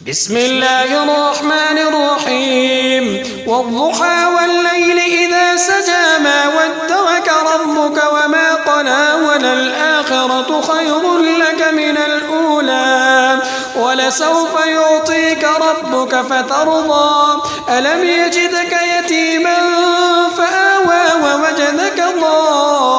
بسم الله الرحمن الرحيم والضحى والليل إذا سجى ما ودعك ربك وما قلى وللآخرة خير لك من الأولى ولسوف يعطيك ربك فترضى ألم يجدك يتيما فآوى ووجدك ضالا